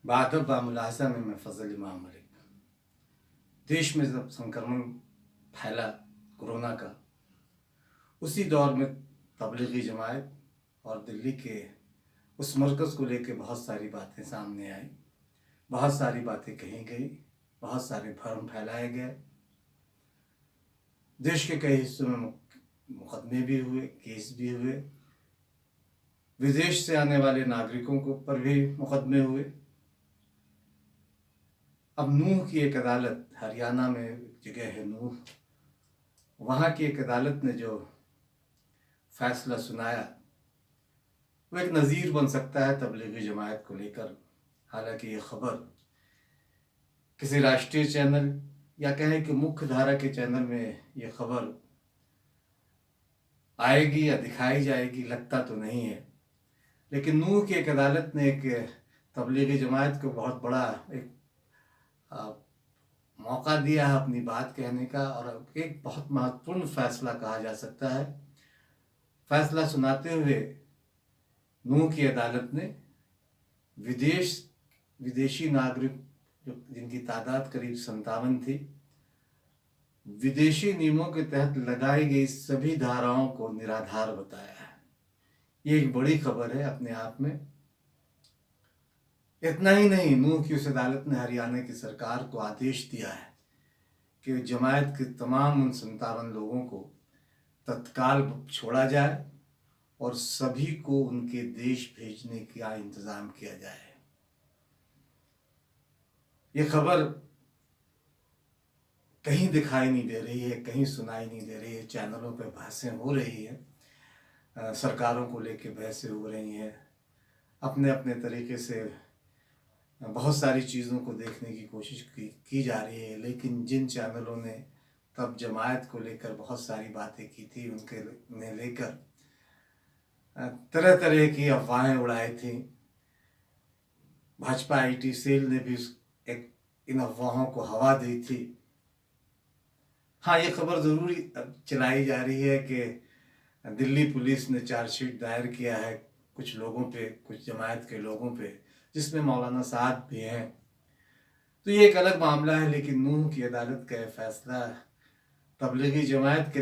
बादब बामुलाजा में मैं फजल इमाम मलिक। देश में जब संक्रमण फैला कोरोना का, उसी दौर में तबलीगी जमात और दिल्ली के उस मरकज़ को लेकर बहुत सारी बातें सामने आई, बहुत सारी बातें कही गई, बहुत सारे भ्रम फैलाए गए। देश के कई हिस्सों में मुकदमे भी हुए, केस भी हुए, विदेश से आने वाले नागरिकों को पर भी मुकदमे हुए। अब नूह की एक अदालत, हरियाणा में एक जगह है नूह, वहाँ की एक अदालत ने जो फैसला सुनाया वो एक नज़ीर बन सकता है तबलीगी जमात को लेकर। हालांकि ये खबर किसी राष्ट्रीय चैनल या कहें कि मुख्य धारा के चैनल में ये खबर आएगी या दिखाई जाएगी लगता तो नहीं है, लेकिन नूह की एक अदालत ने एक तबलीगी जमात को बहुत बड़ा एक मौका दिया है अपनी बात कहने का, और एक बहुत महत्वपूर्ण फैसला कहा जा सकता है। फैसला सुनाते हुए नूह की अदालत ने विदेशी नागरिक जिनकी तादाद करीब 57 थी, विदेशी नियमों के तहत लगाई गई सभी धाराओं को निराधार बताया है। ये एक बड़ी खबर है अपने आप में। इतना ही नहीं, नूह की उस अदालत ने हरियाणा की सरकार को आदेश दिया है कि जमायत के तमाम उन 57 लोगों को तत्काल छोड़ा जाए और सभी को उनके देश भेजने का इंतज़ाम किया जाए। ये खबर कहीं दिखाई नहीं दे रही है, कहीं सुनाई नहीं दे रही है। चैनलों पे बहसें हो रही है, सरकारों को लेके बहसें हो रही हैं, अपने अपने तरीके से बहुत सारी चीज़ों को देखने की कोशिश की जा रही है। लेकिन जिन चैनलों ने तब जमायत को लेकर बहुत सारी बातें की थी, उन्हें लेकर तरह तरह की अफवाहें उड़ाई थी, भाजपा आईटी सेल ने भी इन अफवाहों को हवा दी थी। हाँ, ये खबर ज़रूरी चलाई जा रही है कि दिल्ली पुलिस ने चार्जशीट दायर किया है कुछ लोगों पे, कुछ जमायत के लोगों पे, जिसमें मौलाना साहब भी हैं। तो ये एक अलग मामला है, लेकिन नूह की अदालत का फैसला तबलीगी जमायत के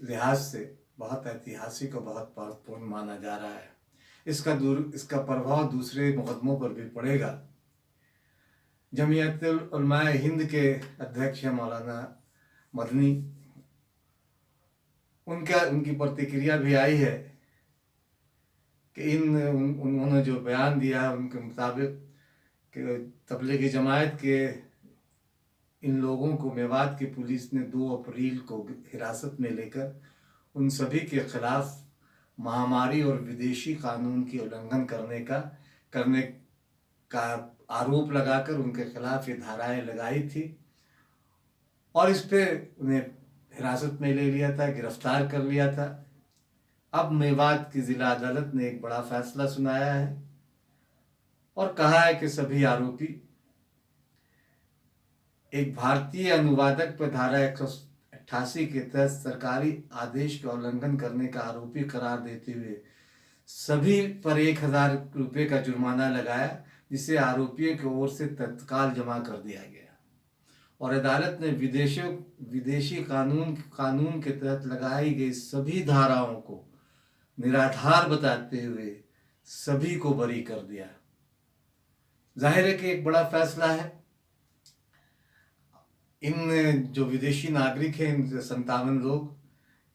लिहाज से बहुत ऐतिहासिक और बहुत महत्वपूर्ण माना जा रहा है। इसका प्रभाव दूसरे मुकदमों पर भी पड़ेगा। जमीयतुल उलमाए हिंद के अध्यक्ष हैं मौलाना मदनी, उनकी प्रतिक्रिया भी आई है कि उन्होंने जो बयान दिया है उनके मुताबिक कि तबलीगी जमायत के इन लोगों को मेवात की पुलिस ने 2 अप्रैल को हिरासत में लेकर उन सभी के खिलाफ महामारी और विदेशी कानून की उल्लंघन करने का आरोप लगाकर उनके खिलाफ ये धाराएं लगाई थी और इस पे उन्हें हिरासत में ले लिया था, गिरफ्तार कर लिया था। अब मेवात की जिला अदालत ने एक बड़ा फैसला सुनाया है और कहा है कि सभी आरोपी एक भारतीय अनुवादक पर धारा 188 के तहत सरकारी आदेश का उल्लंघन करने का आरोपी करार देते हुए सभी पर 1000 रुपये का जुर्माना लगाया, जिसे आरोपियों की ओर से तत्काल जमा कर दिया गया। और अदालत ने विदेशी कानून के तहत लगाई गई सभी धाराओं को निराधार बताते हुए सभी को बरी कर दिया। जाहिर है कि एक बड़ा फैसला है। इन जो विदेशी नागरिक हैं, 57 लोग,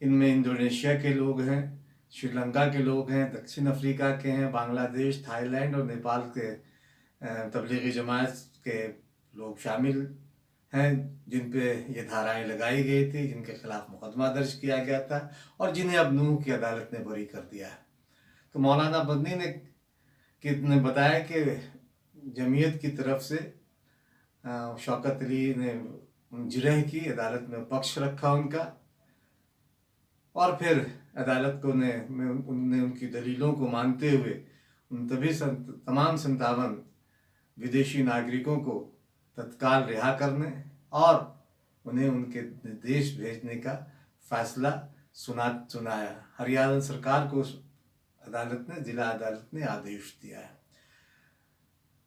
इनमें इंडोनेशिया के लोग हैं, श्रीलंका के लोग हैं, दक्षिण अफ्रीका के हैं, बांग्लादेश, थाईलैंड और नेपाल के तबलीगी जमात के लोग शामिल हैं, जिन पे ये धाराएं लगाई गई थी, जिनके खिलाफ मुकदमा दर्ज किया गया था और जिन्हें अब नूह की अदालत ने बरी कर दिया है। तो मौलाना बदनी ने बताया कि जमीयत की तरफ से शौकत अली ने जिरह की अदालत में पक्ष रखा उनका, और फिर अदालत को उनने उनकी दलीलों को मानते हुए उन तमाम 57 विदेशी नागरिकों को तत्काल रिहा करने और उन्हें उनके देश भेजने का फैसला सुनाया। हरियाणा सरकार को जिला अदालत ने आदेश दिया है।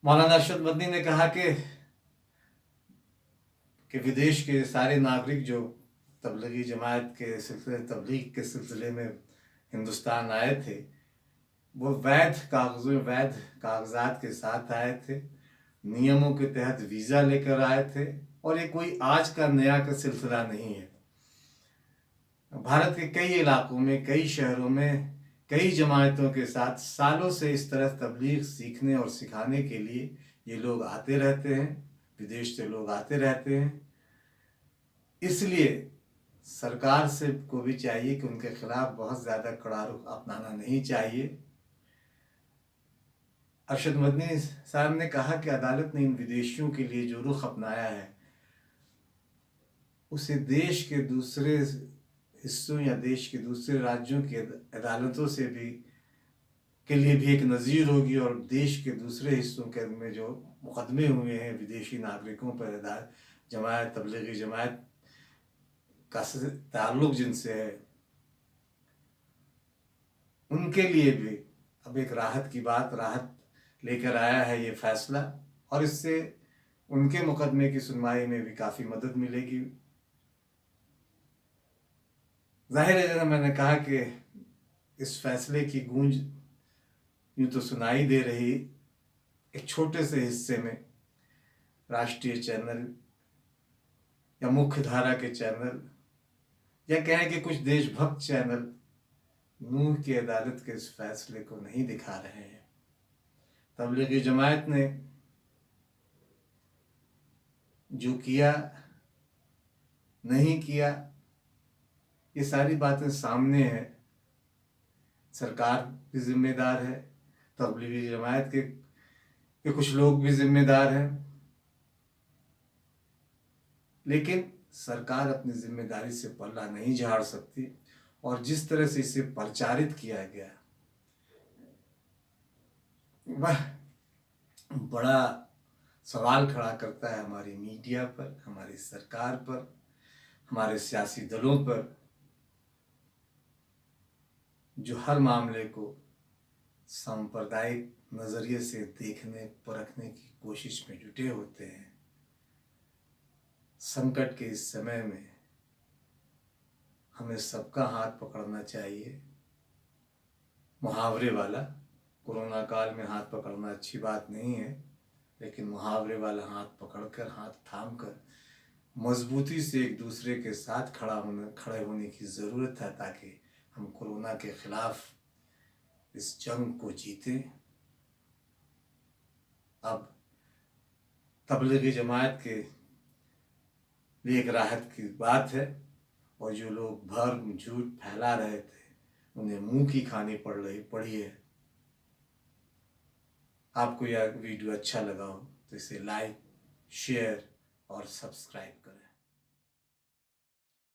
मौलाना अरशद मदनी ने कहा कि विदेश के सारे नागरिक जो तबलीगी जमात के सिलसिले तबलीग के सिलसिले में हिंदुस्तान आए थे, वो वैध कागजात के साथ आए थे, नियमों के तहत वीज़ा लेकर आए थे, और ये कोई आज का नया का सिलसिला नहीं है। भारत के कई इलाकों में, कई शहरों में, कई जमातों के साथ सालों से इस तरह तबलीग सीखने और सिखाने के लिए ये लोग आते रहते हैं, विदेश से लोग आते रहते हैं। इसलिए सरकार से को भी चाहिए कि उनके खिलाफ बहुत ज़्यादा कड़ा रुख अपनाना नहीं चाहिए। अरशद मदनी साहब ने कहा कि अदालत ने इन विदेशियों के लिए जो रुख अपनाया है उसे देश के दूसरे हिस्सों या देश के दूसरे राज्यों की अदालतों से भी के लिए भी एक नज़ीर होगी, और देश के दूसरे हिस्सों के में जो मुकदमे हुए हैं विदेशी नागरिकों पर जमात तबलीगी जमात का ताल्लुक जिनसे है, उनके लिए भी अब एक राहत लेकर आया है ये फैसला, और इससे उनके मुकदमे की सुनवाई में भी काफ़ी मदद मिलेगी। जाहिर है, जैसा मैंने कहा कि इस फैसले की गूंज यूँ तो सुनाई दे रही एक छोटे से हिस्से में राष्ट्रीय चैनल या मुख्य धारा के चैनल, या कहें कि कुछ देशभक्त चैनल नूह की अदालत के इस फैसले को नहीं दिखा रहे हैं। तबलीगी जमात ने जो किया नहीं किया, ये सारी बातें सामने हैं। सरकार भी जिम्मेदार है, तबलीगी जमात के कुछ लोग भी जिम्मेदार हैं, लेकिन सरकार अपनी जिम्मेदारी से पल्ला नहीं झाड़ सकती, और जिस तरह से इसे प्रचारित किया गया वह बड़ा सवाल खड़ा करता है हमारी मीडिया पर, हमारी सरकार पर, हमारे सियासी दलों पर, जो हर मामले को सांप्रदायिक नज़रिए से देखने परखने की कोशिश में जुटे होते हैं। संकट के इस समय में हमें सबका हाथ पकड़ना चाहिए। मुहावरे वाला, कोरोना काल में हाथ पकड़ना अच्छी बात नहीं है, लेकिन मुहावरे वाला हाथ पकड़कर, हाथ थामकर मजबूती से एक दूसरे के साथ खड़े होने की ज़रूरत है, ताकि हम कोरोना के खिलाफ इस जंग को जीतें। अब तबलीगी जमात के लिए एक राहत की बात है, और जो लोग भर्म झूठ फैला रहे थे उन्हें मुंह की खानी पड़ी है। आपको यह वीडियो अच्छा लगा हो तो इसे लाइक, शेयर और सब्सक्राइब करें।